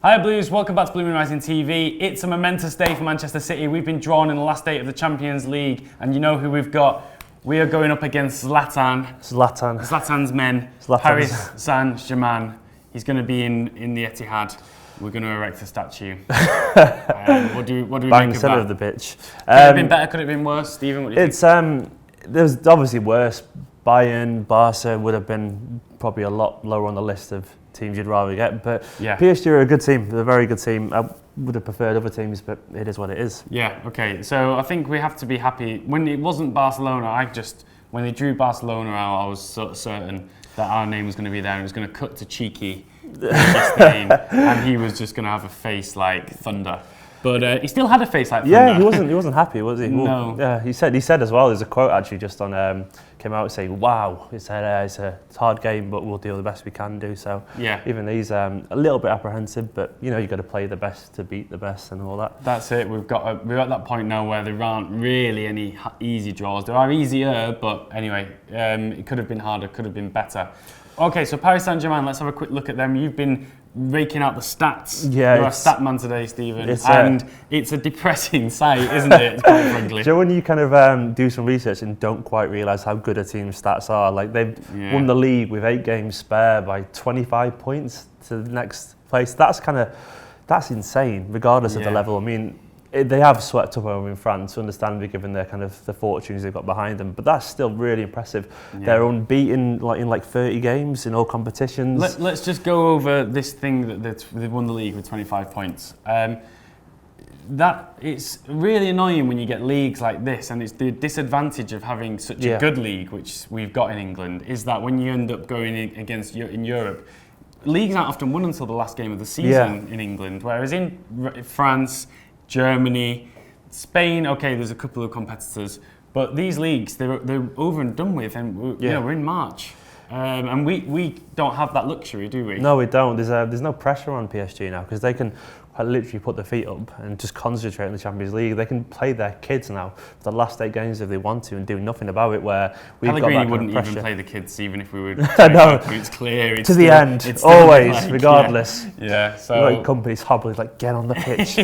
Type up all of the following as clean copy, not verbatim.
Hi Blues, welcome back to BlueMoonRisingTV. It's a momentous day for Manchester City. We've been drawn in the last 8 of the Champions League, and you know who we've got. We are going up against Zlatan's men, Paris Saint Germain. He's going to be in the Etihad. We're going to erect a statue. What do we Bang make of centre that? of the pitch. Could it have been better? Could it have been worse, Stephen? What do you think? There's obviously worse. Bayern, Barca would have been probably a lot lower on the list of teams you'd rather get, but yeah. PSG are a good team. They're a very good team. I would have preferred other teams, but it is what it is. Yeah, okay. So I think we have to be happy. When it wasn't Barcelona, when they drew Barcelona out, I was certain that our name was going to be there and it was going to cut to Cheeky and he was just going to have a face like thunder. But he still had a face like thunder. Yeah, he wasn't happy, was he? No. Yeah, he said as well. There's a quote actually just on came out saying, "Wow," he said, "it's a hard game, but we'll do the best we can do." So yeah, even he's a little bit apprehensive, but you know you got to play the best to beat the best and all that. That's it. We're at that point now where there aren't really any easy draws. There are easier, but anyway, it could have been harder, could have been better. Okay, so Paris Saint Germain. Let's have a quick look at them. You've been raking out the stats. Yeah, you're a stat man today, Stephen, and it's a depressing sight, isn't it? Quite frankly. Do you know when you kind of do some research and don't quite realise how good a team's stats are? Like they've won the league with 8 games spare by 25 points to the next place. That's insane, regardless of the level. I mean, they have swept up over in France, understandably, given their kind of the fortunes they've got behind them. But that's still really impressive. Yeah. They're unbeaten in 30 games in all competitions. Let's just go over this thing that they've won the league with 25 points. That it's really annoying when you get leagues like this, and it's the disadvantage of having such a good league, which we've got in England, is that when you end up going against in Europe, leagues aren't often won until the last game of the season in England, whereas in France, Germany, Spain, okay, there's a couple of competitors, but these leagues, they're over and done with, and we're in March. And we don't have that luxury, do we? No, we don't. There's no pressure on PSG now because they can literally put their feet up and just concentrate on the Champions League. They can play their kids now for the last 8 games if they want to and do nothing about it. Where we've Pellegrini got that wouldn't kind of even play the kids, even if we would. No, it's clear. It's to the end, always, regardless. Yeah. So like companies hobbling, like get on the pitch.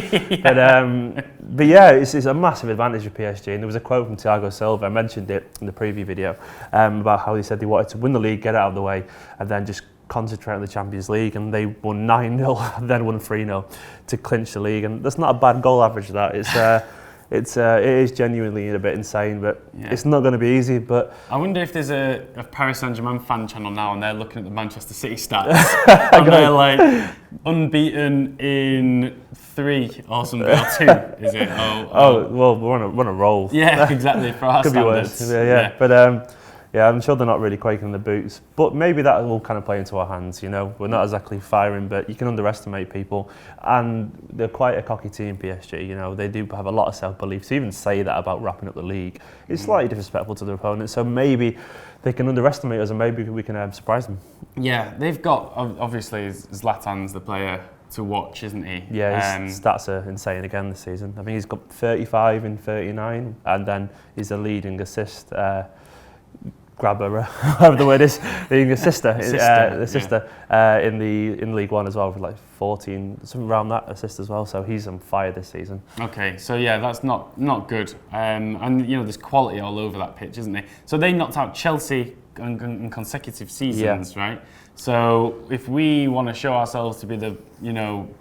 But yeah, it's a massive advantage of PSG. And there was a quote from Thiago Silva. I mentioned it in the preview video about how he said they wanted to win the league, get it out of the way, and then just concentrate on the Champions League, and they won 9-0, then won 3-0 to clinch the league, and that's not a bad goal average. That it is genuinely a bit insane, but it's not going to be easy. But I wonder if there's a Paris Saint Germain fan channel now, and they're looking at the Manchester City stats, and they're like unbeaten in 3 or something, or 2, is it? Well, we're on a roll. Yeah, exactly. For our could standards. Be worse. Yeah. But. Yeah, I'm sure they're not really quaking the boots, but maybe that will kind of play into our hands, you know. We're not exactly firing, but you can underestimate people, and they're quite a cocky team, PSG, you know. They do have a lot of self-belief. To even say that about wrapping up the league is slightly disrespectful to their opponents, so maybe they can underestimate us and maybe we can surprise them. Yeah, they've got, obviously, Zlatan's the player to watch, isn't he? Yeah, his stats are insane again this season. I think he's got 35 in 39, and then he's the leading assist grabber, whatever the word is, being a sister in League One as well, with like 14, something around that assist as well. So he's on fire this season. Okay, so yeah, that's not good. And you know, there's quality all over that pitch, isn't there? So they knocked out Chelsea in consecutive seasons, right? So if we want to show ourselves to be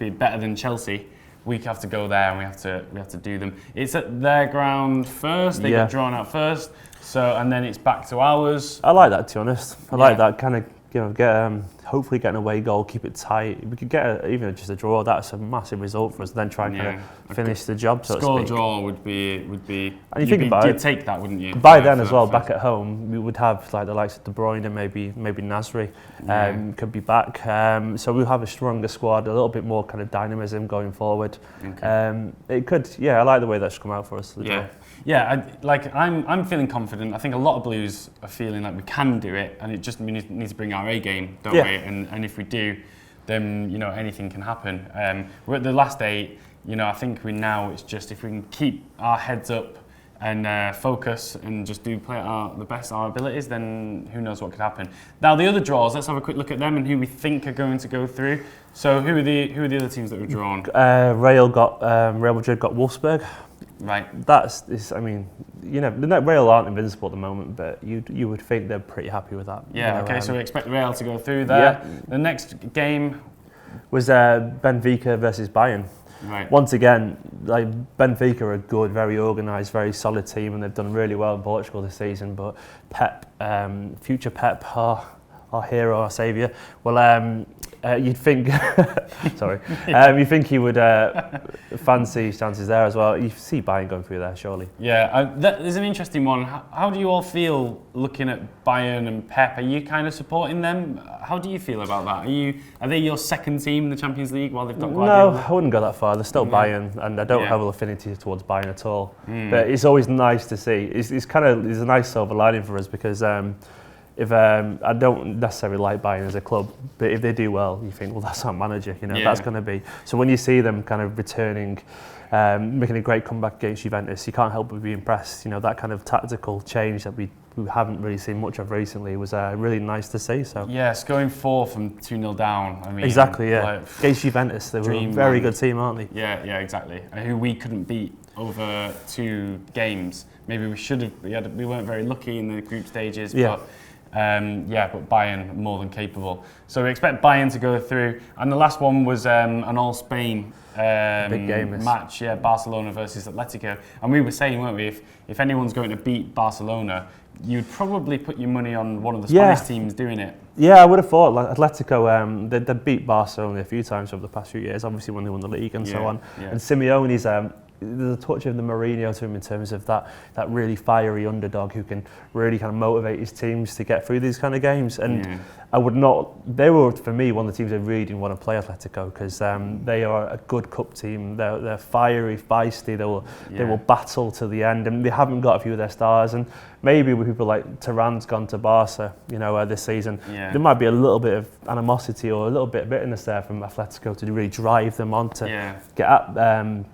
better than Chelsea, we have to go there and we have to do them. It's at their ground first. They get drawn out first. So and then it's back to ours. I like that, to be honest. I like that kind of get hopefully get an away goal, keep it tight. We could get even just a draw. That's a massive result for us. Then try and kind of finish the job. So score to speak. Draw would be. And you think about it, you'd take that, wouldn't you? By then as well, back at home, we would have like the likes of De Bruyne and maybe Nasri could be back. So we'll have a stronger squad, a little bit more kind of dynamism going forward. Okay. It could, I like the way that's come out for us. I'm feeling confident. I think a lot of Blues are feeling like we can do it, and it just needs to bring our A game, don't we? And if we do, then anything can happen. We're at the last 8. I think it's just if we can keep our heads up and focus and just play the best of our abilities, then who knows what could happen. Now the other draws, let's have a quick look at them and who we think are going to go through. So who are the other teams that were drawn? Real Madrid got Wolfsburg. Right. I mean, you know, the Real aren't invincible at the moment, but you would think they're pretty happy with that. Yeah. Okay. So we expect Real to go through there. Yeah. The next game was Benfica versus Bayern. Right. Once again, like Benfica are a good, very organised, very solid team, and they've done really well in Portugal this season. But Pep, future Pep, our hero, our saviour. Well, you'd think, sorry, you think he would fancy his chances there as well. You see Bayern going through there, surely. Yeah, there's an interesting one. How do you all feel looking at Bayern and Pep? Are you kind of supporting them? How do you feel about that? Are they your second team in the Champions League while they've got Guardiola? No, I wouldn't go that far. They're still Bayern, and I don't have an affinity towards Bayern at all. But it's always nice to see. It's a nice silver lining for us because. If I don't necessarily like Bayern as a club, but if they do well, you think, well, that's our manager, you know, that's going to be. So when you see them kind of returning, making a great comeback against Juventus, you can't help but be impressed. You know, that kind of tactical change that we haven't really seen much of recently was really nice to see. So yes, going 4 from 2-0 down. I mean, exactly, yeah. Like, against Juventus, they were a very good team, aren't they? Yeah, exactly. Who we couldn't beat over 2 games. Maybe we should have. We weren't very lucky in the group stages, but. But Bayern more than capable. So we expect Bayern to go through. And the last one was an all-Spain big game match, Barcelona versus Atletico. And we were saying, weren't we, if anyone's going to beat Barcelona, you'd probably put your money on one of the Spanish teams doing it. Yeah, I would have thought. Like Atletico, they'd beat Barcelona a few times over the past few years, obviously when they won the league and so on. Yeah. And Simeone's... there's a touch of the Mourinho to him in terms of that really fiery underdog who can really kind of motivate his teams to get through these kind of games. And they were, for me, one of the teams I really didn't want to play Atletico because they are a good cup team. They're fiery, feisty, they will battle to the end, and they haven't got a few of their stars. And maybe with people like Turan's gone to Barca, you know, this season, there might be a little bit of animosity or a little bit of bitterness there from Atletico to really drive them on to get at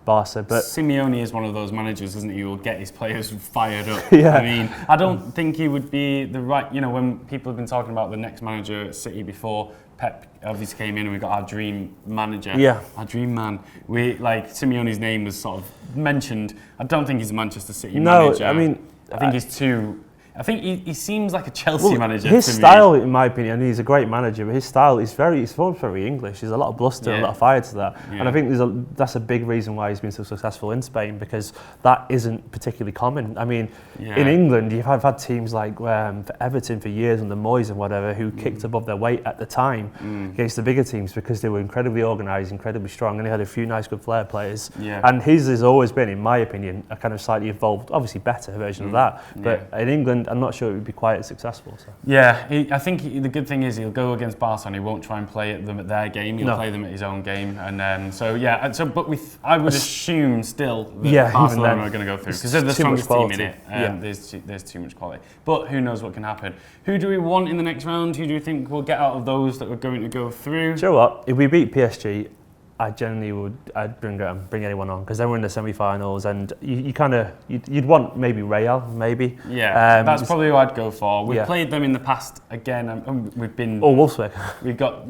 Barca. But Simeone is one of those managers, isn't he, who will get his players fired up. I mean, I don't think he would be the right, you know, when people have been talking about the next manager at City before, Pep obviously came in and we got our dream manager, our dream man. Simeone's name was sort of mentioned. I don't think he's a Manchester City manager. I think he's too... I think he seems like a Chelsea manager. His style, in my opinion, and he's a great manager, but his style is very English. There's a lot of bluster, a lot of fire to that. And I think that's a big reason why he's been so successful in Spain, because that isn't particularly common. I mean, in England, you've had teams like Everton for years under Moyes and whatever, who kicked above their weight at the time against the bigger teams because they were incredibly organised, incredibly strong, and they had a few nice, good flair players. And his has always been, in my opinion, a kind of slightly evolved, obviously better version of that. But in England, I'm not sure it would be quite as successul. So. I think the good thing is he'll go against Barca and he won't try and play them at their game. He'll play them at his own game, and I would assume still that Barcelona are going to go through because they're the strongest team in it. There's too much quality, but who knows what can happen? Who do we want in the next round? Who do you think will get out of those that are going to go through? Do you know what? If we beat PSG, I'd bring anyone on because then we're in the semi-finals, and you'd want maybe Real, maybe. That's probably who I'd go for. We've played them in the past again, and we've been. Wolfsburg. We've got.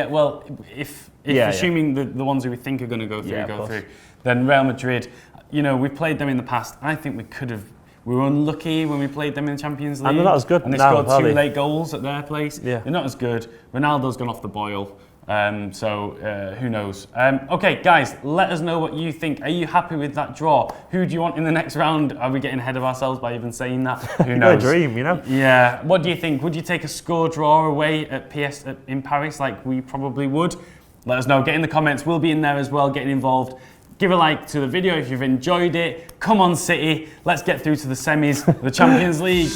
Well, if assuming the ones who we think are going to go through, then Real Madrid. You know, we've played them in the past. I think we could have. We were unlucky when we played them in the Champions League. And they're not as good. And they scored 2 late goals at their place. They're not as good. Ronaldo's gone off the boil. Who knows? Okay, guys, let us know what you think. Are you happy with that draw? Who do you want in the next round? Are we getting ahead of ourselves by even saying that? Who knows? A dream, you know? Yeah. What do you think? Would you take a score draw away at in Paris like we probably would? Let us know. Get in the comments. We'll be in there as well, getting involved. Give a like to the video if you've enjoyed it. Come on, City. Let's get through to the semis, the Champions League.